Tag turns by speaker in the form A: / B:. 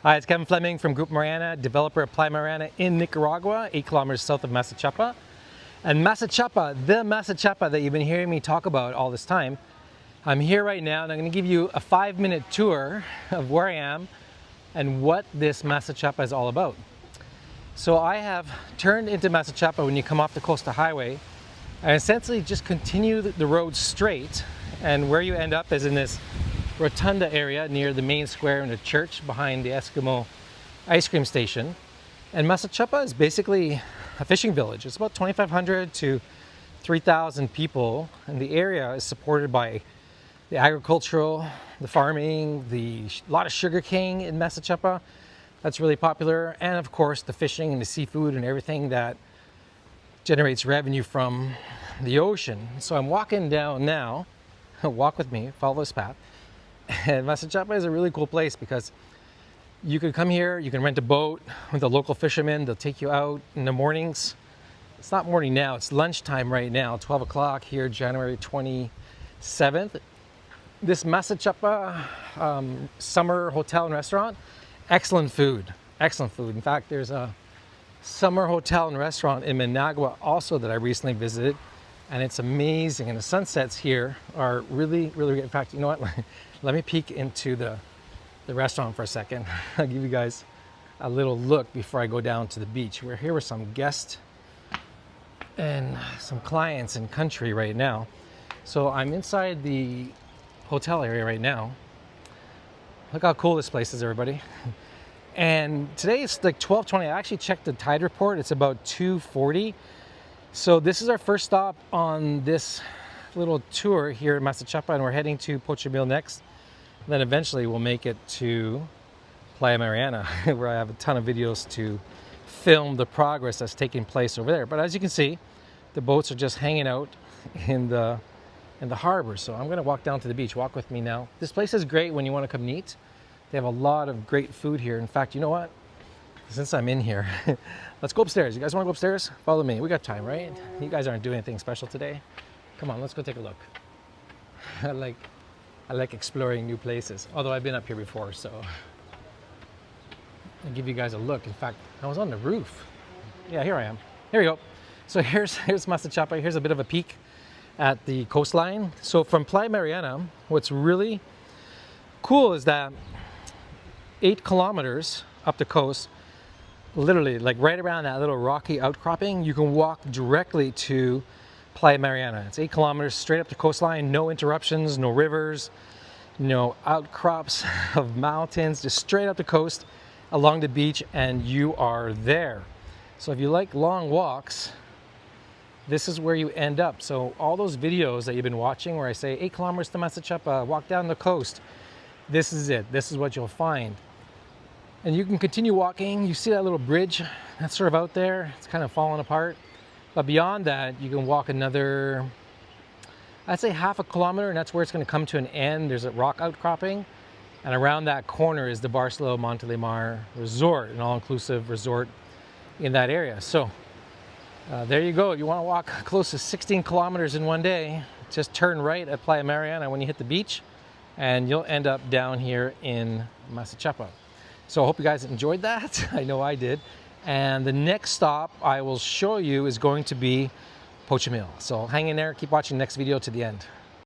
A: Hi, it's Kevin Fleming from Group Mariana, developer of Playa Mariana in Nicaragua, 8 kilometers south of Masachapa. And Masachapa, the Masachapa that you've been hearing me talk about all this time, I'm here right now and I'm going to give you a 5-minute tour of where I am and what this Masachapa is all about. So I have turned into Masachapa when you come off the Coastal Highway and essentially just continue the road straight, and where you end up is in this rotunda area near the main square and the church behind the Eskimo ice cream station. And Masachapa is basically a fishing village. It's about 2,500 to 3,000 people, and the area is supported by the agricultural, the farming, a lot of sugar cane in Masachapa. That's really popular, and of course the fishing and the seafood and everything that generates revenue from the ocean. So I'm walking down now. Walk with me, follow this path. And Masachapa is a really cool place because you can come here, you can rent a boat with the local fishermen. They'll take you out in the mornings. It's not morning now, it's lunchtime right now, 12 o'clock here, January 27th. This Masachapa summer hotel and restaurant, excellent food, excellent food. In fact, there's a summer hotel and restaurant in Managua also that I recently visited, and it's amazing. And the sunsets here are really, really good. In fact, you know what? Let me peek into the restaurant for a second. I'll give you guys a little look before I go down to the beach. We're here with some guests and some clients in country right now. So I'm inside the hotel area right now. Look how cool this place is, everybody. And today it's like 12:20. I actually checked the tide report. It's about 2:40. So this is our first stop on this little tour here in Masachapa, and we're heading to Pochimil next. Then eventually we'll make it to Playa Mariana, where I have a ton of videos to film the progress that's taking place over there. But as you can see, the boats are just hanging out in the harbor. So I'm gonna walk down to the beach. Walk with me now. This place is great when you want to come eat. They have a lot of great food here. In fact, you know what? Since I'm in here, let's go upstairs. You guys want to go upstairs? Follow me. We got time, right? You guys aren't doing anything special today. Come on, let's go take a look. I like exploring new places. Although I've been up here before, so I'll give you guys a look. In fact, I was on the roof. Yeah, here I am. Here we go. So here's Masachapa. Here's a bit of a peek at the coastline. So from Playa Mariana, what's really cool is that 8 kilometers up the coast, literally like right around that little rocky outcropping, you can walk directly to Playa Mariana. It's 8 kilometers straight up the coastline, no interruptions, no rivers, no outcrops of mountains, just straight up the coast along the beach, and you are there. So if you like long walks, this is where you end up. So all those videos that you've been watching where I say 8 kilometers to Masachapa, walk down the coast, this is it. This is what you'll find. And you can continue walking. You see that little bridge that's sort of out there. It's kind of falling apart. But beyond that, you can walk another, I'd say half a kilometer, and that's where it's going to come to an end. There's a rock outcropping. And around that corner is the Barceló Montelimar Resort, an all-inclusive resort in that area. So there you go. If you want to walk close to 16 kilometers in one day, just turn right at Playa Mariana when you hit the beach, and you'll end up down here in Masachapa. So I hope you guys enjoyed that. I know I did. And the next stop I will show you is going to be Pochimil. So hang in there, keep watching the next video to the end.